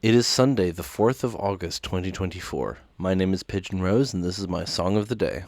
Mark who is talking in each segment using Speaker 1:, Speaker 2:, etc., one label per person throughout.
Speaker 1: It is Sunday, the 4th of August, 2024. My name is Pigeon Rose, and this is my song of the day.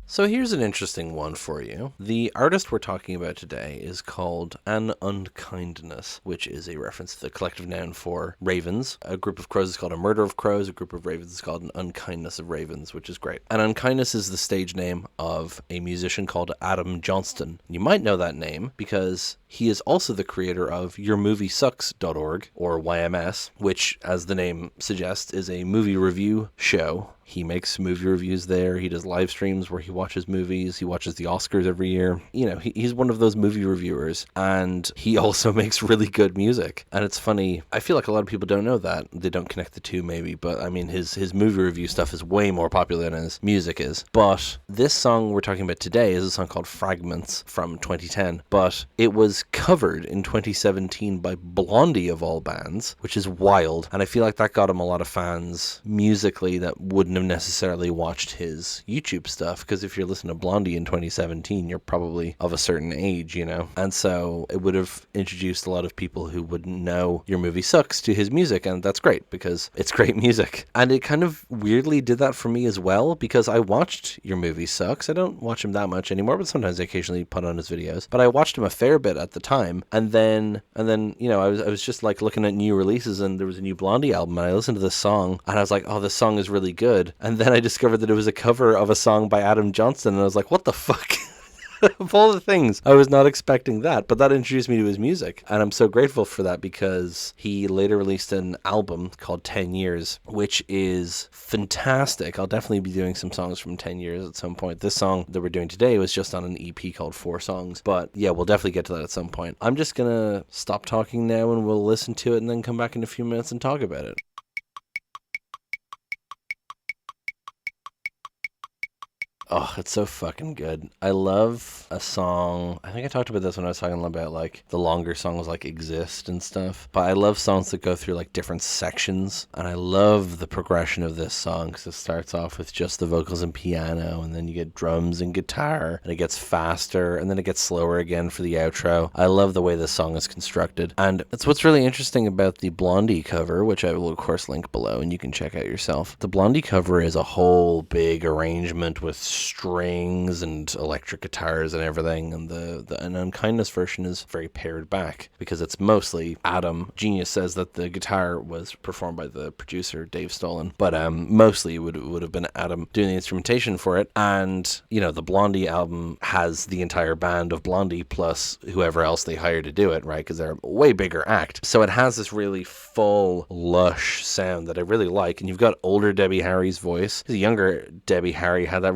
Speaker 1: So here's an interesting one for you. The artist we're talking about today is called An Unkindness, which is a reference to the collective noun for ravens. A group of crows is called a murder of crows. A group of ravens is called an unkindness of ravens, which is great. An Unkindness is the stage name of a musician called Adam Johnston. You might know that name because he is also the creator of YourMovieSucksDotOrg, or YMS, which, as the name suggests, is a movie review show. He makes movie reviews there. He does live streams where he watches movies. He watches the Oscars every year. You know, he's one of those movie reviewers, and he also makes really good music. And it's funny, I feel like a lot of people don't know that. They don't connect the two maybe, but I mean, his movie review stuff is way more popular than his music is. But this song we're talking about today is a song called Fragments from 2010, but it was covered in 2017 by Blondie of all bands, which is wild. And I feel like that got him a lot of fans musically that wouldn't have necessarily watched his YouTube stuff, because if you're listening to Blondie in 2017, you're probably of a certain age, you know, and so it would have introduced a lot of people who wouldn't know Your Movie Sucks to his music, and that's great because it's great music. And it kind of weirdly did that for me as well, because I watched Your Movie Sucks. I don't watch him that much anymore, but sometimes I occasionally put on his videos, but I watched him a fair bit at the time, and then you know, I was just like looking at new releases, and there was a new Blondie album, and I listened to this song, and I was like, oh, this song is really good. And then I discovered that it was a cover of a song by Adam Johnston, and I was like, what the fuck? Of all the things, I was not expecting that, but that introduced me to his music, and I'm so grateful for that, because he later released an album called 10 Years, which is fantastic. I'll definitely be doing some songs from 10 Years at some point. This song that we're doing today was just on an EP called 4 Songs, but yeah, we'll definitely get to that at some point. I'm just gonna stop talking now, and we'll listen to it, and then come back in a few minutes and talk about it. Oh, it's so fucking good. I love a song. I think I talked about this when I was talking about like the longer songs like Exist and stuff. But I love songs that go through like different sections. And I love the progression of this song, because it starts off with just the vocals and piano, and then you get drums and guitar, and it gets faster, and then it gets slower again for the outro. I love the way this song is constructed. And it's what's really interesting about the Blondie cover, which I will of course link below and you can check out yourself. The Blondie cover is a whole big arrangement with strings and electric guitars and everything, and the An Unkindness version is very pared back because it's mostly Adam. Genius says that the guitar was performed by the producer Dave Stolen, but mostly it would have been Adam doing the instrumentation for it. And you know, the Blondie album has the entire band of Blondie plus whoever else they hire to do it, right? Because they're a way bigger act, so it has this really full, lush sound that I really like. And you've got older Debbie Harry's voice. The younger Debbie Harry had that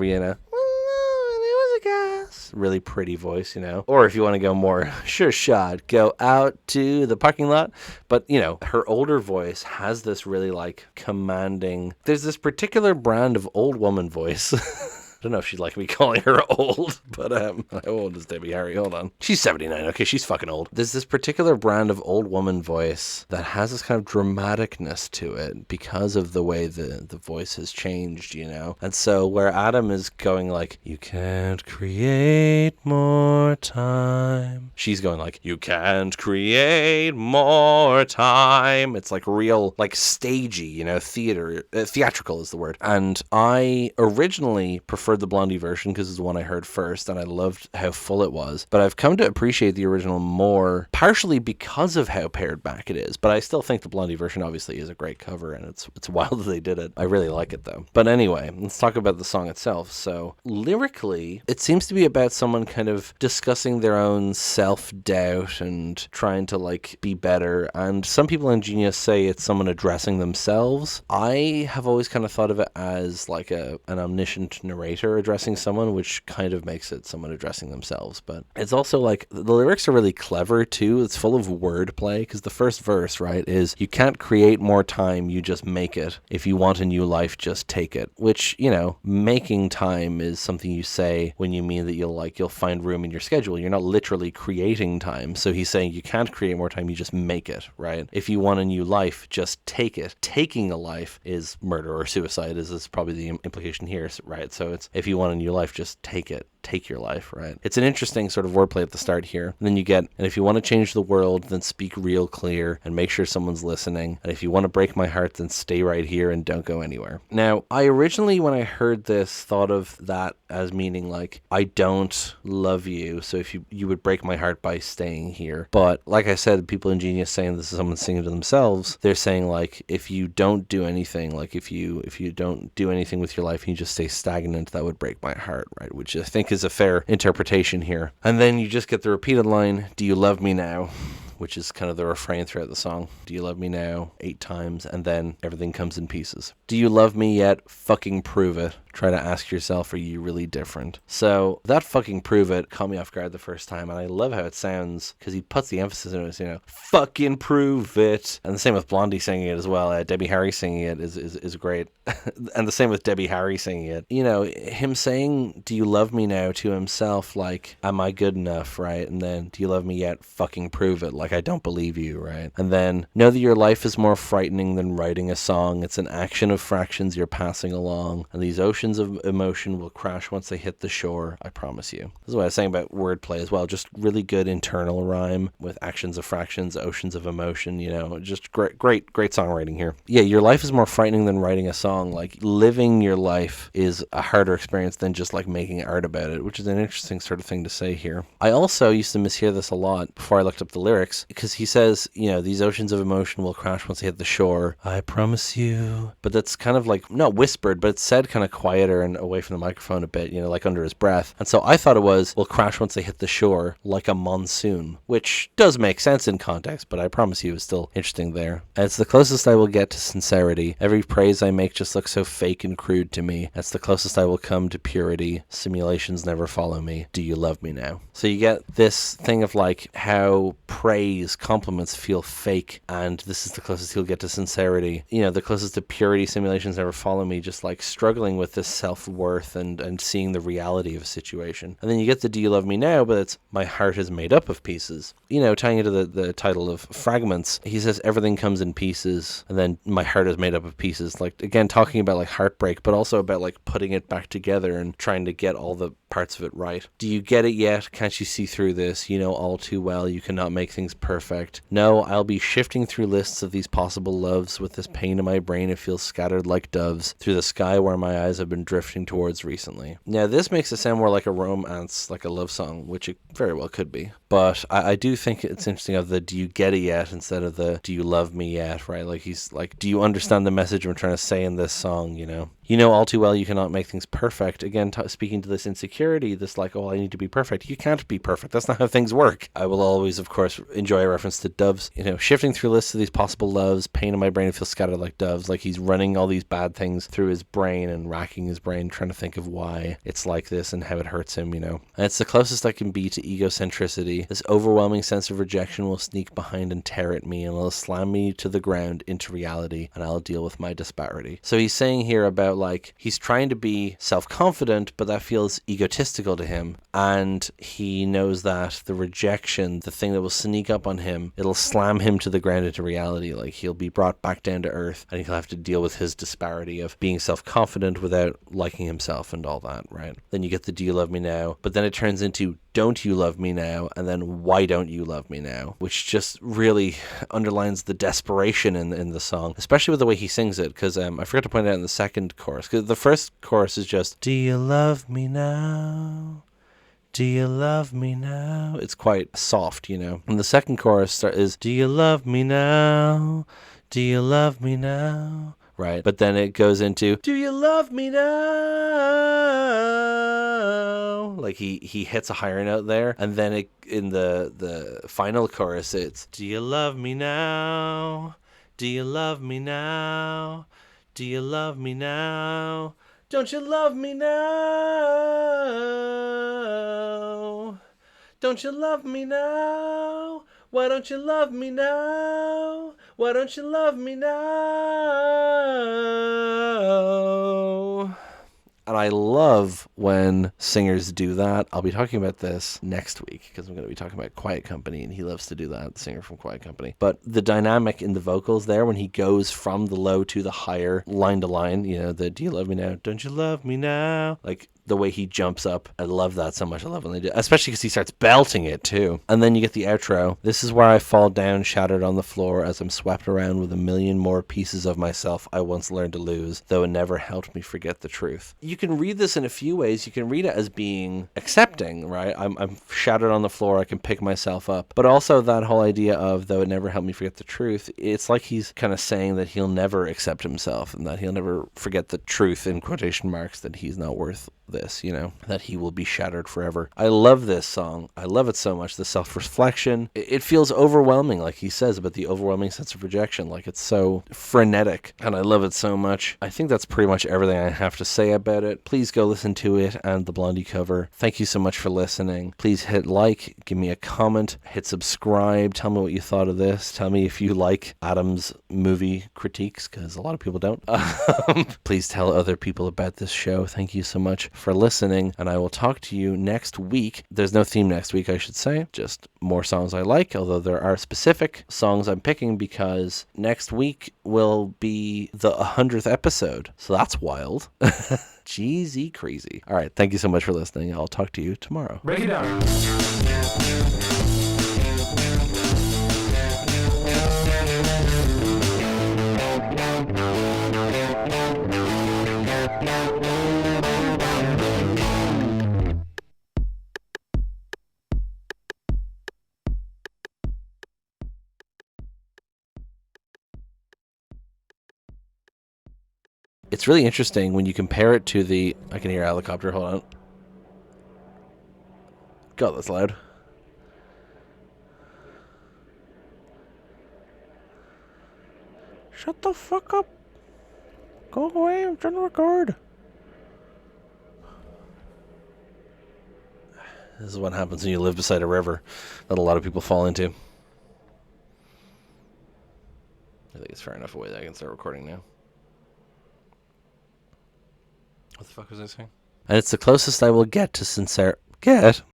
Speaker 1: really pretty voice, you know. Or if you want to go more sure shot, go out to the parking lot. But you know, her older voice has this really like commanding, there's this particular brand of old woman voice. I don't know if she'd like me calling her old, but how old is Debbie Harry? Hold on. She's 79. Okay, she's fucking old. There's this particular brand of old woman voice that has this kind of dramaticness to it because of the way the voice has changed, you know? And so where Adam is going like, you can't create more time, she's going like, you can't create more time. It's like real, like stagey, you know, theatrical is the word. And I originally preferred the Blondie version because it's the one I heard first, and I loved how full it was. But I've come to appreciate the original more, partially because of how pared back it is. But I still think the Blondie version obviously is a great cover, and it's wild that they did it. I really like it though. But anyway, let's talk about the song itself. So lyrically, it seems to be about someone kind of discussing their own self-doubt and trying to like be better. And some people in Genius say it's someone addressing themselves. I have always kind of thought of it as like an omniscient narrator addressing someone, which kind of makes it someone addressing themselves. But it's also like the lyrics are really clever too. It's full of wordplay, because the first verse, right, is you can't create more time, you just make it. If you want a new life, just take it. Which, you know, making time is something you say when you mean that you'll find room in your schedule. You're not literally creating time. So he's saying you can't create more time, you just make it, right? If you want a new life, just take it. Taking a life is murder or suicide, is probably the implication here, right? So it's, if you want a new life, just take it. take your life, right? It's an interesting sort of wordplay at the start here. And then you get, and if you want to change the world, then speak real clear and make sure someone's listening. And if you want to break my heart, then stay right here and don't go anywhere. Now, I originally, when I heard this, thought of that as meaning like, I don't love you, so if you would break my heart by staying here. But like I said, people in Genius saying this is someone singing to themselves, they're saying like, if you don't do anything, like if you don't do anything with your life and you just stay stagnant, that would break my heart, right? Which I think is a fair interpretation here. And then you just get the repeated line, do you love me now? Which is kind of the refrain throughout the song. Do you love me now? 8 times, and then everything comes in pieces. Do you love me yet? Fucking prove it. Try to ask yourself, are you really different? So that fucking prove it caught me off guard the first time, and I love how it sounds, because he puts the emphasis on it, fucking prove it. And the same with Blondie singing it as well. Debbie Harry singing it is great. And the same with Debbie Harry singing it. Him saying, do you love me now, to himself, like, am I good enough, right? And then, do you love me yet? Fucking prove it. Like, I don't believe you, right? And then, know that your life is more frightening than writing a song. It's an action of fractions you're passing along, and these oceans of emotion will crash once they hit the shore, I promise you. This is what I was saying about wordplay as well. Just really good internal rhyme with actions of fractions, oceans of emotion, just great songwriting here. Yeah, your life is more frightening than writing a song. Like, living your life is a harder experience than just like making art about it, which is an interesting sort of thing to say here. I also used to mishear this a lot before I looked up the lyrics, because he says, these oceans of emotion will crash once they hit the shore, I promise you. But that's kind of like, not whispered, but it's said kind of quieter and away from the microphone a bit, like under his breath. And so I thought it was, will crash once they hit the shore like a monsoon, which does make sense in context, but I promise you it's still interesting there. And it's the closest I will get to sincerity. Every praise I make just looks so fake and crude to me. That's the closest I will come to purity. Simulations never follow me. Do you love me now? So you get this thing of like how praise, compliments feel fake, and this is the closest he'll get to sincerity. The closest to purity, simulations never follow me, just like struggling with this self-worth and seeing the reality of a situation. And then you get the do you love me now, but it's my heart is made up of pieces. Tying into the title of Fragments, he says everything comes in pieces, and then my heart is made up of pieces. Like, again, talking about like heartbreak, but also about like putting it back together and trying to get all the parts of it right. Do you get it yet? Can't you see through this? You know all too well you cannot make things perfect. No, I'll be shifting through lists of these possible loves. With this pain in my brain, it feels scattered like doves through the sky where my eyes have been drifting towards recently. Now, this makes it sound more like a romance, like a love song, which it very well could be. But I do think it's interesting of the do you get it yet instead of the do you love me yet, right? Like, he's like, do you understand the message I'm trying to say in this song, You know all too well you cannot make things perfect. Again, speaking to this insecurity, this like, oh, I need to be perfect. You can't be perfect. That's not how things work. I will always, of course, enjoy a reference to doves. Shifting through lists of these possible loves, pain in my brain feels scattered like doves. Like, he's running all these bad things through his brain and racking his brain, trying to think of why it's like this and how it hurts him, And it's the closest I can be to egocentricity. This overwhelming sense of rejection will sneak behind and tear at me, and it'll slam me to the ground into reality, and I'll deal with my disparity. So he's saying here about like, he's trying to be self-confident, but that feels egotistical to him. And he knows that the rejection, the thing that will sneak up on him, it'll slam him to the ground into reality. Like, he'll be brought back down to earth, and he'll have to deal with his disparity of being self-confident without liking himself and all that, right? Then you get the do you love me now, but then it turns into don't you love me now, and then why don't you love me now, which just really underlines the desperation in the song, especially with the way he sings it, because I forgot to point out in the second chorus, because the first chorus is just, do you love me now? Do you love me now? It's quite soft, And the second chorus is, do you love me now? Do you love me now? Right, but then it goes into, do you love me now? Like, he hits a higher note there, and then in the final chorus, it's, do you love me now? Do you love me now? Do you love me now? Don't you love me now? Don't you love me now? Why don't you love me now? Why don't you love me now? And I love when singers do that. I'll be talking about this next week because I'm going to be talking about Quiet Company, and he loves to do that, the singer from Quiet Company. But the dynamic in the vocals there, when he goes from the low to the higher, line to line, the do you love me now? Don't you love me now? Like, the way he jumps up. I love that so much. I love when they do, especially because he starts belting it too. And then you get the outro. This is where I fall down, shattered on the floor, as I'm swept around with a million more pieces of myself I once learned to lose, though it never helped me forget the truth. You can read this in a few ways. You can read it as being accepting, right? I'm shattered on the floor. I can pick myself up. But also that whole idea of, though it never helped me forget the truth, it's like he's kind of saying that he'll never accept himself and that he'll never forget the truth, in quotation marks, that he's not worth this, that he will be shattered forever. I love this song. I love it so much. The self-reflection. It feels overwhelming, like he says, about the overwhelming sense of rejection. Like, it's so frenetic, and I love it so much. I think that's pretty much everything I have to say about it. Please go listen to it and the Blondie cover. Thank you so much for listening. Please hit like, give me a comment, hit subscribe, tell me what you thought of this. Tell me if you like Adam's movie critiques, because a lot of people don't. Please tell other people about this show. Thank you so much for listening, and I will talk to you next week. There's no theme next week, I should say, just more songs I like, although there are specific songs I'm picking because next week will be the 100th episode, so that's wild. Jeezy crazy. All right, thank you so much for listening. I'll talk to you tomorrow.
Speaker 2: Break it down.
Speaker 1: It's really interesting when you compare it to the... I can hear a helicopter. Hold on. God, that's loud. Shut the fuck up. Go away. I'm trying to record. This is what happens when you live beside a river that a lot of people fall into. I think it's far enough away that I can start recording now. What the fuck was I saying? And it's the closest I will get to sincere... Get?